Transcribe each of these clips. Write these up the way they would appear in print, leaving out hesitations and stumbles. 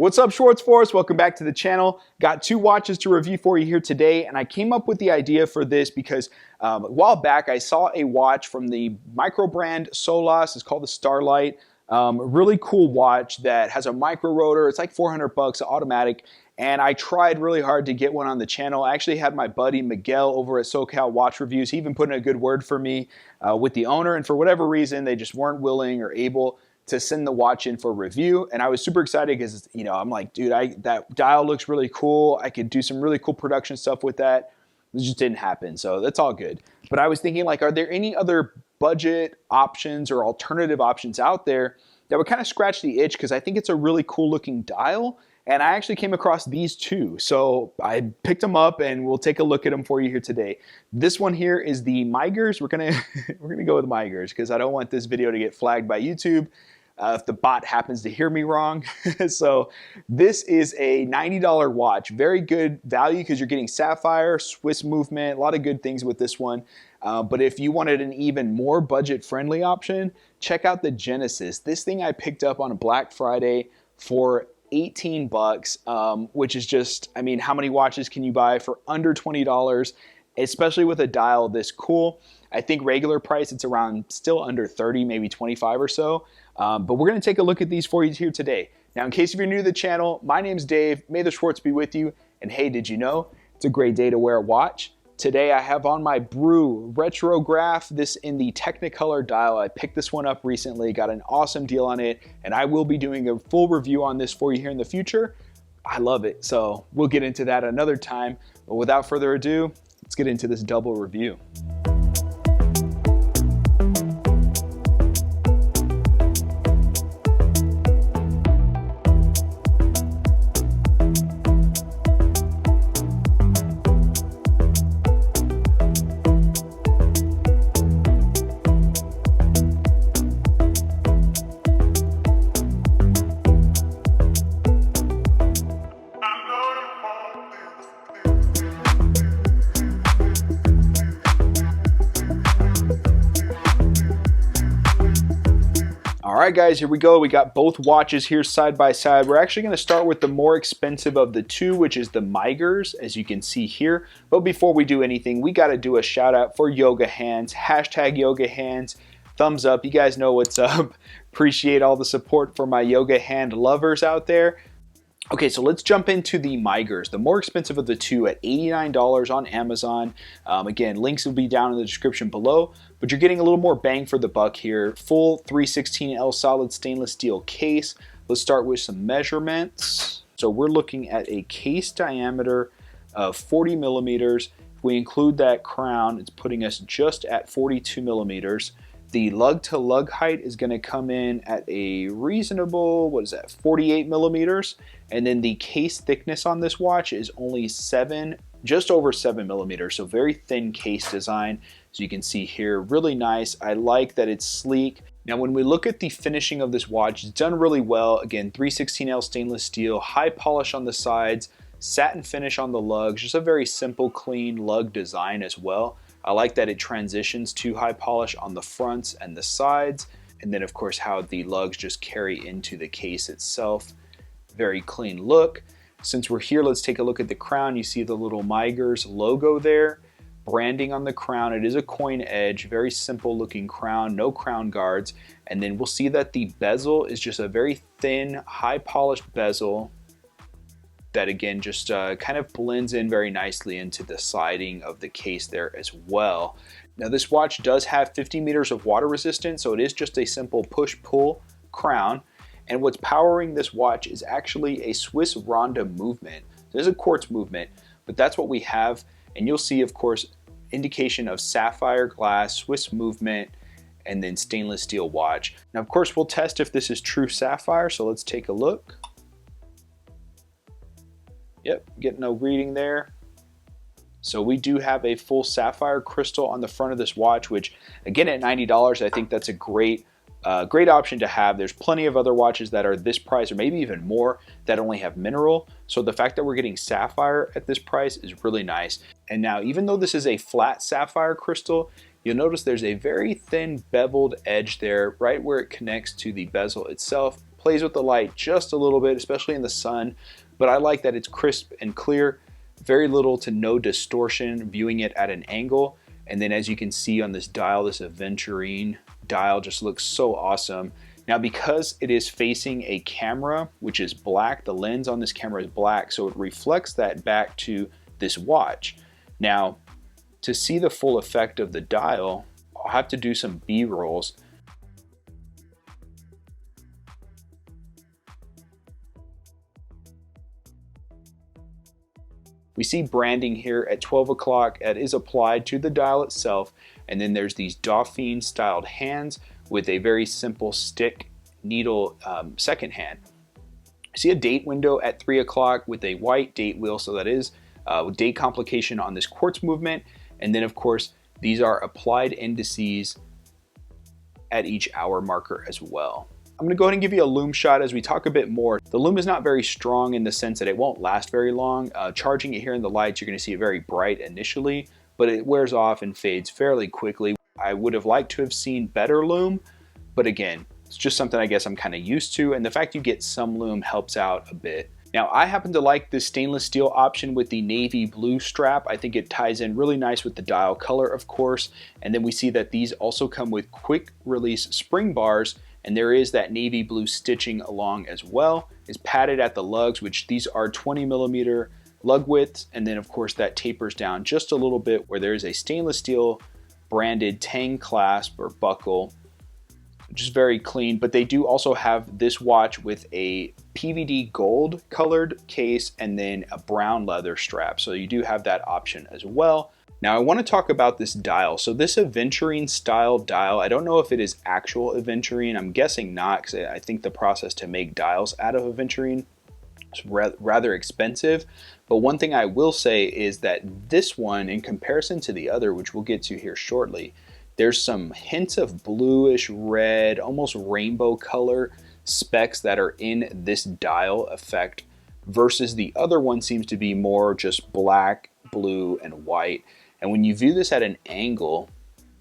What's up, Schwartz Force? Welcome back to the channel. Got two watches to review for you here today, and I came up with the idea for this because a while back I saw a watch from the micro brand Solas. It's called the Starlight. Really cool watch that has a micro rotor. It's like $400, automatic, and I tried really hard to get one on the channel. I actually had my buddy Miguel over at SoCal Watch Reviews. He even put in a good word for me with the owner, and for whatever reason, they just weren't willing or able to send the watch in for review. And I was super excited because, you know, I'm like, dude, that dial looks really cool. I could do some really cool production stuff with that. It just didn't happen, so that's all good. But I was thinking, like, are there any other budget options or alternative options out there that would kind of scratch the itch? Because I think it's a really cool looking dial, and I actually came across these two. So I picked them up, and we'll take a look at them for you here today. This one here is the Migers. We're gonna go with Migers because I don't want this video to get flagged by YouTube if the bot happens to hear me wrong. So this is a $90 watch. Very good value because you're getting sapphire, Swiss movement, a lot of good things with this one. But if you wanted an even more budget-friendly option, check out the Genesis. This thing I picked up on Black Friday for 18 bucks, which is just, I mean, how many watches can you buy for under $20, especially with a dial this cool? I think regular price, it's around still under 30, maybe 25 or so. But we're gonna take a look at these for you here today. Now, in case if you're new to the channel, my name's Dave. May the Schwartz be with you. And hey, did you know it's a great day to wear a watch? Today I have on my Brew Retrograph, this in the Technicolor dial. I picked this one up recently, got an awesome deal on it, and I will be doing a full review on this for you here in the future. I love it, so we'll get into that another time. But without further ado, let's get into this double review. All right, guys, here we go. We got both watches here side by side. We're actually going to start with the more expensive of the two, which is the Migers, as you can see here. But before we do anything, we got to do a shout out for Yoga Hands, hashtag Yoga Hands. Thumbs up. You guys know what's up. Appreciate all the support for my yoga hand lovers out there. Okay, so let's jump into the Migers, the more expensive of the two at $89 on Amazon. Again, links will be down in the description below, but you're getting a little more bang for the buck here. Full 316L solid stainless steel case. Let's start with some measurements. So we're looking at a case diameter of 40 millimeters. If we include that crown, it's putting us just at 42 millimeters. The lug to lug height is going to come in at a reasonable, what is that, 48 millimeters. And then the case thickness on this watch is only just over 7 millimeters. So very thin case design. As you can see here, really nice. I like that it's sleek. Now, when we look at the finishing of this watch, it's done really well. Again, 316L stainless steel, high polish on the sides, satin finish on the lugs, just a very simple, clean lug design as well. I like that it transitions to high polish on the fronts and the sides, and then of course how the lugs just carry into the case itself. Very clean look. Since we're here, let's take a look at the crown. You see the little Migers logo there, branding on the crown. It is a coin edge, very simple looking crown, no crown guards. And then we'll see that the bezel is just a very thin, high polished bezel that again just kind of blends in very nicely into the siding of the case there as well. Now, this watch does have 50 meters of water resistance, so it is just a simple push-pull crown. And what's powering this watch is actually a Swiss Ronda movement. There's a quartz movement, but that's what we have. And you'll see, of course, indication of sapphire glass, Swiss movement, and then stainless steel watch. Now, of course, we'll test if this is true sapphire, so let's take a look. Yep, getting no reading there. So we do have a full sapphire crystal on the front of this watch, which again at $90, I think that's a great option to have. There's plenty of other watches that are this price or maybe even more that only have mineral. So the fact that we're getting sapphire at this price is really nice. And now, even though this is a flat sapphire crystal, you'll notice there's a very thin beveled edge there right where it connects to the bezel itself. plays with the light just a little bit, especially in the sun, but I like that it's crisp and clear, very little to no distortion viewing it at an angle. And then as you can see on this dial, this Aventurine dial just looks so awesome. Now, because it is facing a camera, which is black, the lens on this camera is black, so it reflects that back to this watch. Now, to see the full effect of the dial, I'll have to do some B-rolls. We see branding here at 12 o'clock that is applied to the dial itself, and then there's these Dauphine styled hands with a very simple stick needle second hand. I see a date window at 3 o'clock with a white date wheel, so that is date complication on this quartz movement. And then of course, these are applied indices at each hour marker as well. I'm gonna go ahead and give you a lume shot as we talk a bit more. The lume is not very strong in the sense that it won't last very long. Charging it here in the lights, you're gonna see it very bright initially, but it wears off and fades fairly quickly. I would have liked to have seen better lume, but again, it's just something I guess I'm kind of used to, and the fact you get some lume helps out a bit. Now, I happen to like this stainless steel option with the navy blue strap. I think it ties in really nice with the dial color, of course, and then we see that these also come with quick release spring bars, and there is that navy blue stitching along as well. It's padded at the lugs, which these are 20mm lug widths, and then of course that tapers down just a little bit where there is a stainless steel branded tang clasp or buckle, which is very clean. But they do also have this watch with a PVD gold colored case and then a brown leather strap, so you do have that option as well. Now I want to talk about this dial. So this Aventurine style dial, I don't know if it is actual Aventurine. I'm guessing not, because I think the process to make dials out of Aventurine is rather expensive. But one thing I will say is that this one, in comparison to the other, which we'll get to here shortly, there's some hints of bluish red, almost rainbow color specks that are in this dial effect, versus the other one seems to be more just black, blue, and white. And when you view this at an angle,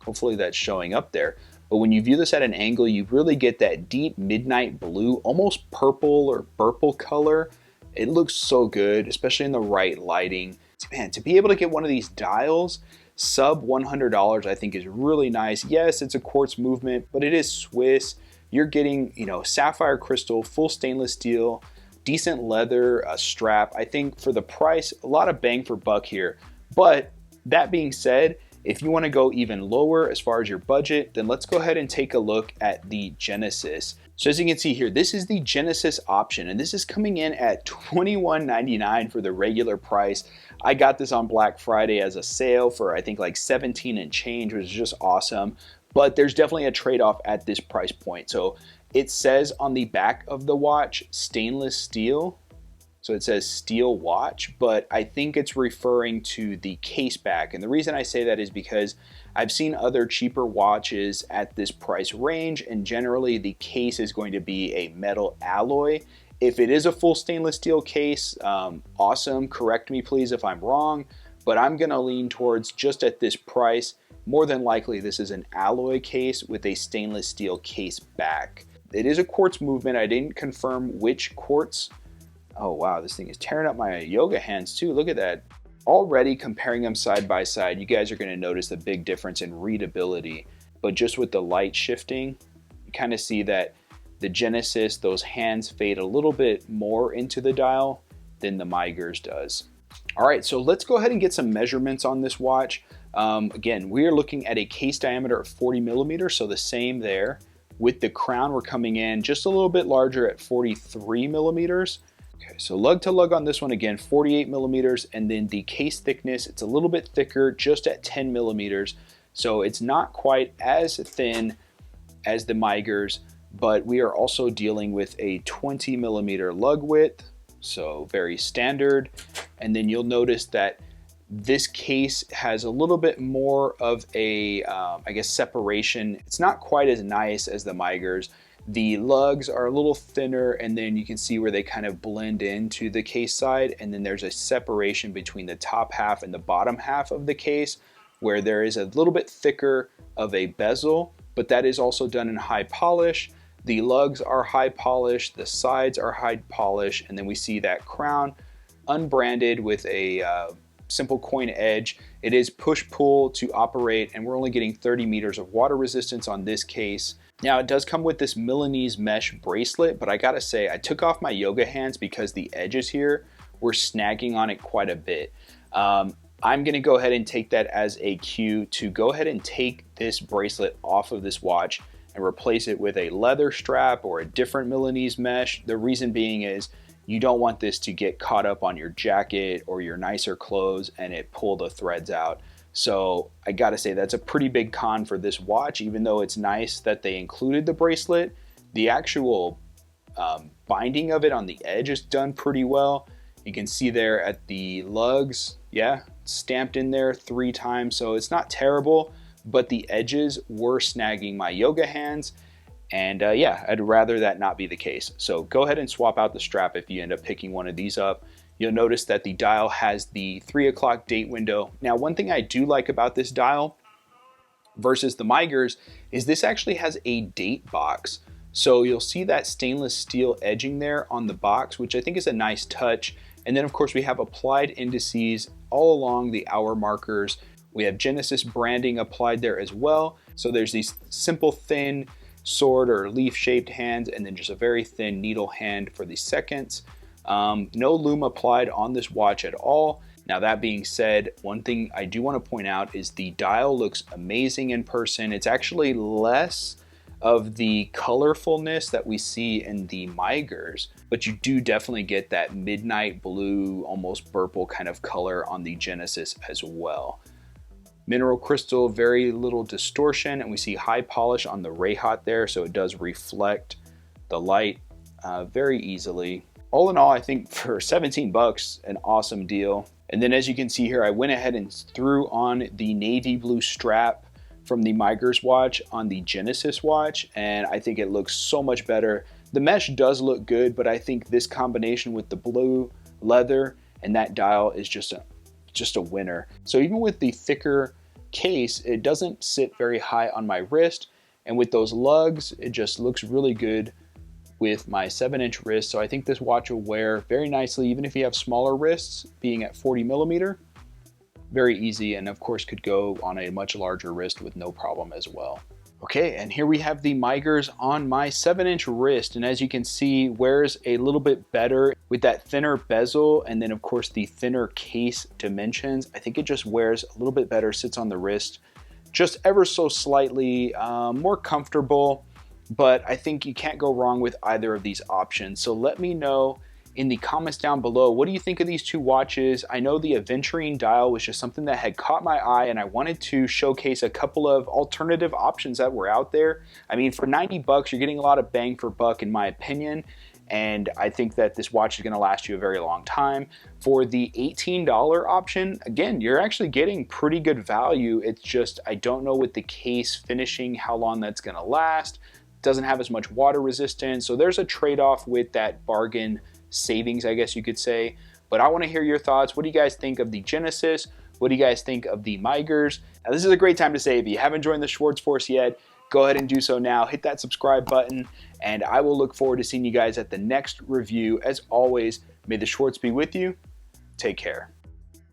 hopefully that's showing up there, but when you view this at an angle, you really get that deep midnight blue, almost purple or purple color. It looks so good, especially in the right lighting. Man, to be able to get one of these dials sub $100, I think is really nice. Yes, it's a quartz movement, but it is Swiss. You're getting, you know, sapphire crystal, full stainless steel, decent leather strap. I think for the price, a lot of bang for buck here. But that being said, if you want to go even lower as far as your budget, then let's go ahead and take a look at the Genesis. So as you can see here, this is the Genesis option, and this is coming in at $21.99 for the regular price. I got this on Black Friday as a sale for I think like 17 and change, which is just awesome. But there's definitely a trade-off at this price point. So it says on the back of the watch, stainless steel. So it says steel watch, but I think it's referring to the case back. And the reason I say that is because I've seen other cheaper watches at this price range, and generally the case is going to be a metal alloy. If it is a full stainless steel case, awesome, correct me please if I'm wrong, but I'm gonna lean towards, just at this price, more than likely this is an alloy case with a stainless steel case back. It is a quartz movement. I didn't confirm which quartz. Oh wow, this thing is tearing up my yoga hands too. Look at that. Already comparing them side by side, you guys are going to notice the big difference in readability. But just with the light shifting, you kind of see that the Genesis, those hands fade a little bit more into the dial than the Migers does. All right, so let's go ahead and get some measurements on this watch. Again, we are looking at a case diameter of 40mm, so the same there. With the crown, we're coming in just a little bit larger at 43mm. Okay, so lug to lug on this one, again, 48mm, and then the case thickness, it's a little bit thicker, just at 10mm. So it's not quite as thin as the Migers, but we are also dealing with a 20mm lug width, so very standard. And then you'll notice that this case has a little bit more of a, I guess, separation. It's not quite as nice as the Migers. The lugs are a little thinner, and then you can see where they kind of blend into the case side, and then there's a separation between the top half and the bottom half of the case where there is a little bit thicker of a bezel, but that is also done in high polish. The lugs are high polish, the sides are high polish, and then we see that crown unbranded with a simple coin edge. It is push-pull to operate, and we're only getting 30 meters of water resistance on this case. Now, it does come with this Milanese mesh bracelet, but I gotta say, I took off my yoga hands because the edges here were snagging on it quite a bit. I'm gonna go ahead and take that as a cue to go ahead and take this bracelet off of this watch and replace it with a leather strap or a different Milanese mesh. The reason being is you don't want this to get caught up on your jacket or your nicer clothes and it pull the threads out. So I gotta say that's a pretty big con for this watch. Even though it's nice that they included the bracelet, the actual binding of it on the edge is done pretty well. You can see there at the lugs, yeah, stamped in there 3 times, so it's not terrible, but the edges were snagging my yoga hands, and yeah, I'd rather that not be the case. So go ahead and swap out the strap if you end up picking one of these up. You'll notice that the dial has the 3 o'clock date window. Now, one thing I do like about this dial versus the Migers is this actually has a date box. So you'll see that stainless steel edging there on the box, which I think is a nice touch. And then of course we have applied indices all along the hour markers. We have Genesis branding applied there as well. So there's these simple thin sword or leaf shaped hands, and then just a very thin needle hand for the seconds. No lume applied on this watch at all. Now, that being said, one thing I do want to point out is the dial looks amazing in person. It's actually less of the colorfulness that we see in the Migers, but you do definitely get that midnight blue, almost purple kind of color on the Genesis as well. Mineral crystal, very little distortion, and we see high polish on the Rayhot there, so it does reflect the light very easily. All in all, I think for 17 bucks, an awesome deal. And then as you can see here, I went ahead and threw on the navy blue strap from the Migers watch on the Genesis watch, and I think it looks so much better. The mesh does look good, but I think this combination with the blue leather and that dial is just a winner. So even with the thicker case, it doesn't sit very high on my wrist, and with those lugs, it just looks really good with my 7-inch wrist. So I think this watch will wear very nicely, even if you have smaller wrists, being at 40 millimeter. Very easy, and of course could go on a much larger wrist with no problem as well. Okay, and here we have the Migers on my 7-inch wrist, and as you can see, wears a little bit better with that thinner bezel, and then of course the thinner case dimensions. I think it just wears a little bit better, sits on the wrist just ever so slightly more comfortable, but I think you can't go wrong with either of these options. So let me know in the comments down below, what do you think of these two watches? I know the Aventurine Dial was just something that had caught my eye, and I wanted to showcase a couple of alternative options that were out there. I mean, for 90 bucks, you're getting a lot of bang for buck in my opinion, and I think that this watch is gonna last you a very long time. For the $18 option, again, you're actually getting pretty good value. It's just, I don't know with the case finishing how long that's gonna last. It doesn't have as much water resistance, so there's a trade-off with that bargain savings, I guess you could say. But I want to hear your thoughts. What do you guys think of the Genesis? What do you guys think of the Migers? Now, this is a great time to say, if you haven't joined the Schwartz Force yet, go ahead and do so now. Hit that subscribe button, and I will look forward to seeing you guys at the next review. As always, may the Schwartz be with you. Take care.